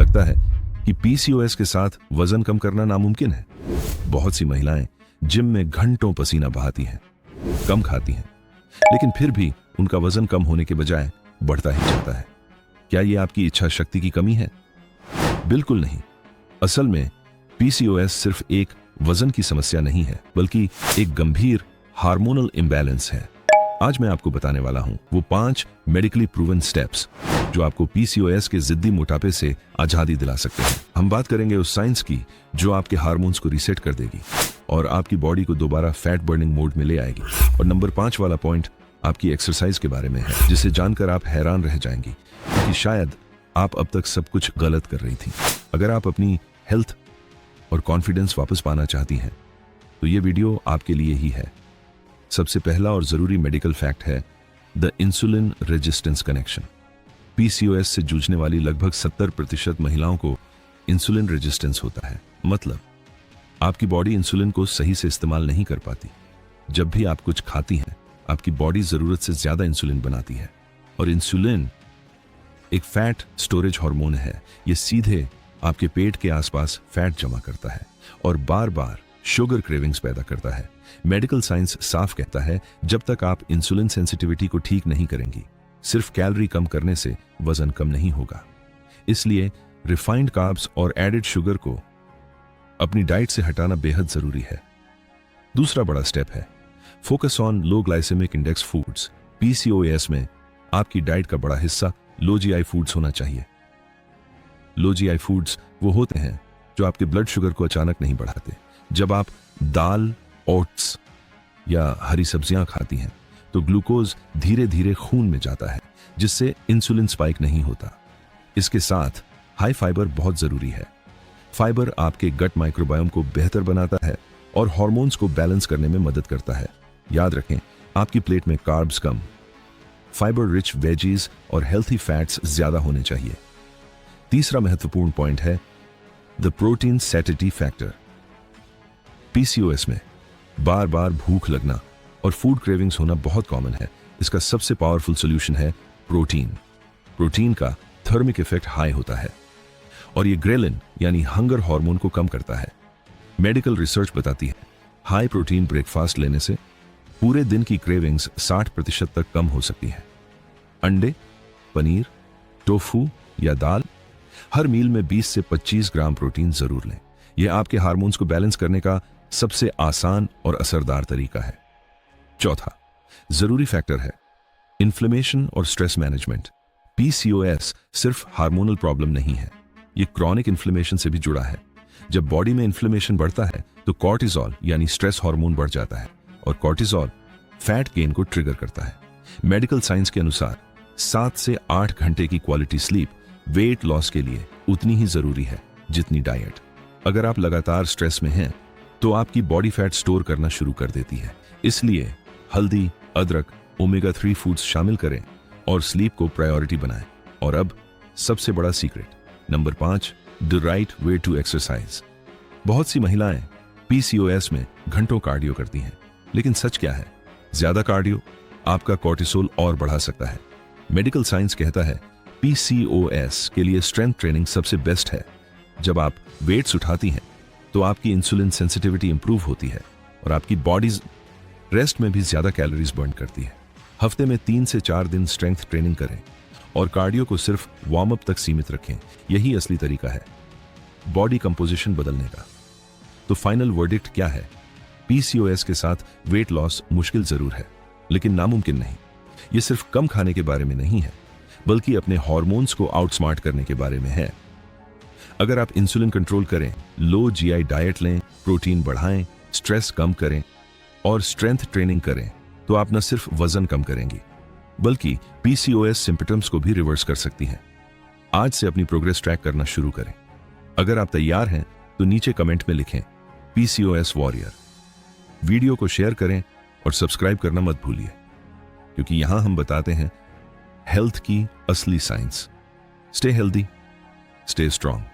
लगता है कि पीसीओएस के साथ वजन कम करना नामुमकिन है। बहुत सी महिलाएं जिम में घंटों पसीना बहाती हैं, कम खाती हैं, लेकिन फिर भी उनका वजन कम होने के बजाय बढ़ता ही जाता है। क्या ये आपकी इच्छा शक्ति की कमी है? बिल्कुल नहीं। असल में पीसीओएस सिर्फ एक वजन की समस्या नहीं है, बल्कि एक गंभीर हार्मोनल इम्बैलेंस है। आज मैं आपको बताने वाला हूं वो 5 मेडिकली प्रूवन स्टेप्स जो आपको पीसीओएस के जिद्दी मोटापे से आजादी दिला सकते हैं। हम बात करेंगे उस साइंस की जो आपके हार्मोन्स को रीसेट कर देगी और आपकी बॉडी को दोबारा फैट बर्निंग मोड में ले आएगी। और नंबर 5 वाला पॉइंट आपकी एक्सरसाइज के बारे में है, जिसे जानकर आप हैरान रह जाएंगी क्योंकि शायद आप अब तक सब कुछ गलत कर रही थी। अगर आप अपनी हेल्थ और कॉन्फिडेंस वापस पाना चाहती हैं तो ये वीडियो आपके लिए ही है। सबसे पहला और जरूरी मेडिकल फैक्ट है the insulin resistance connection. PCOS से जूझने वाली लगभग 70% महिलाओं को इंसुलिन रेजिस्टेंस होता है। मतलब आपकी बॉडी इंसुलिन को सही से इस्तेमाल नहीं कर पाती। जब भी आप कुछ खाती हैं, आपकी बॉडी जरूरत से ज्यादा इंसुलिन बनाती है और इंसुलिन एक फैट स्टोरेज हार्मोन है। ये सीधे आपके पेट के आसपास फैट जमा करता है और बार बार शुगर क्रेविंग्स पैदा करता है। मेडिकल साइंस साफ कहता है जब तक आप इंसुलिन सेंसिटिविटी को ठीक नहीं करेंगी, सिर्फ कैलोरी कम करने से वजन कम नहीं होगा। इसलिए रिफाइंड कार्ब्स और एडेड शुगर को अपनी डाइट से हटाना बेहद जरूरी है। दूसरा बड़ा स्टेप है focus on low glycemic index foods. PCOS में आपकी डाइट का बड़ा हिस्सा लो जीआई फूड्स होना चाहिए। लो जीआई फूड्स वो होते हैं जो आपके ब्लड शुगर को अचानक नहीं बढ़ाते। जब आप दाल, ओट्स या हरी सब्जियां खाती हैं तो ग्लूकोज धीरे धीरे खून में जाता है, जिससे इंसुलिन स्पाइक नहीं होता। इसके साथ हाई फाइबर बहुत जरूरी है। फाइबर आपके गट माइक्रोबायोम को बेहतर बनाता है और हार्मोन्स को बैलेंस करने में मदद करता है। याद रखें, आपकी प्लेट में कार्ब्स कम, फाइबर रिच वेजीज और हेल्थी फैट्स ज्यादा होने चाहिए। तीसरा महत्वपूर्ण पॉइंट है the protein satisfaction factor. PCOS में बार बार भूख लगना और फूड क्रेविंग्स होना बहुत कॉमन है। इसका सबसे पावरफुल सॉल्यूशन है प्रोटीन। प्रोटीन का थर्मिक इफेक्ट हाई होता है और ये ग्रेलिन यानी हंगर हार्मोन को कम करता है। मेडिकल रिसर्च बताती है हाई प्रोटीन ब्रेकफास्ट लेने से पूरे दिन की क्रेविंग्स 60% तक कम हो सकती है। अंडे, पनीर, टोफू या दाल, हर मील में 20 से 25 ग्राम प्रोटीन जरूर लें। यह आपके हार्मोन्स को बैलेंस करने का सबसे आसान और असरदार तरीका है। चौथा जरूरी फैक्टर है इन्फ्लेमेशन और स्ट्रेस मैनेजमेंट। पीसीओएस सिर्फ हार्मोनल प्रॉब्लम नहीं है, ये क्रॉनिक इन्फ्लेमेशन से भी जुड़ा है। जब बॉडी में इन्फ्लेमेशन बढ़ता है तो कॉर्टिसोल यानी स्ट्रेस हार्मोन बढ़ जाता है और कॉर्टिसोल फैट गेन को ट्रिगर करता है। मेडिकल साइंस के अनुसार 7 से 8 घंटे की क्वालिटी स्लीप वेट लॉस के लिए उतनी ही जरूरी है जितनी डाइट। अगर आप लगातार स्ट्रेस में हैं तो आपकी बॉडी फैट स्टोर करना शुरू कर देती है। इसलिए हल्दी, अदरक, ओमेगा 3 फूड्स शामिल करें और स्लीप को प्रायोरिटी बनाएं। और अब सबसे बड़ा secret, number 5, the right way to exercise. बहुत सी महिलाएं पीसीओएस में घंटों कार्डियो करती हैं, लेकिन सच क्या है? ज्यादा कार्डियो आपका कॉर्टिसोल और बढ़ा सकता है। मेडिकल साइंस कहता है पीसीओएस के लिए स्ट्रेंथ ट्रेनिंग सबसे बेस्ट है। जब आप वेट्स उठाती हैं तो आपकी इंसुलिन सेंसिटिविटी इंप्रूव होती है और आपकी बॉडी रेस्ट में भी ज्यादा कैलोरीज बर्न करती है। हफ्ते में 3 से 4 दिन स्ट्रेंथ ट्रेनिंग करें और कार्डियो को सिर्फ वार्म अप तक सीमित रखें। यही असली तरीका है बॉडी कंपोजिशन बदलने का। तो फाइनल वर्डिक्ट क्या है? पीसीओएस के साथ वेट लॉस मुश्किल जरूर है, लेकिन नामुमकिन नहीं। यह सिर्फ कम खाने के बारे में नहीं है, बल्कि अपने हार्मोन्स को आउटस्मार्ट करने के बारे में है। अगर आप इंसुलिन कंट्रोल करें, लो जीआई डाइट लें, प्रोटीन बढ़ाएं, स्ट्रेस कम करें और स्ट्रेंथ ट्रेनिंग करें तो आप न सिर्फ वजन कम करेंगी, बल्कि पीसीओएस सिम्पटम्स को भी रिवर्स कर सकती हैं। आज से अपनी प्रोग्रेस ट्रैक करना शुरू करें। अगर आप तैयार हैं तो नीचे कमेंट में लिखें पीसीओएस वॉरियर। वीडियो को शेयर करें और सब्सक्राइब करना मत भूलिए, क्योंकि यहां हम बताते हैं हेल्थ की असली science. Stay healthy, stay strong.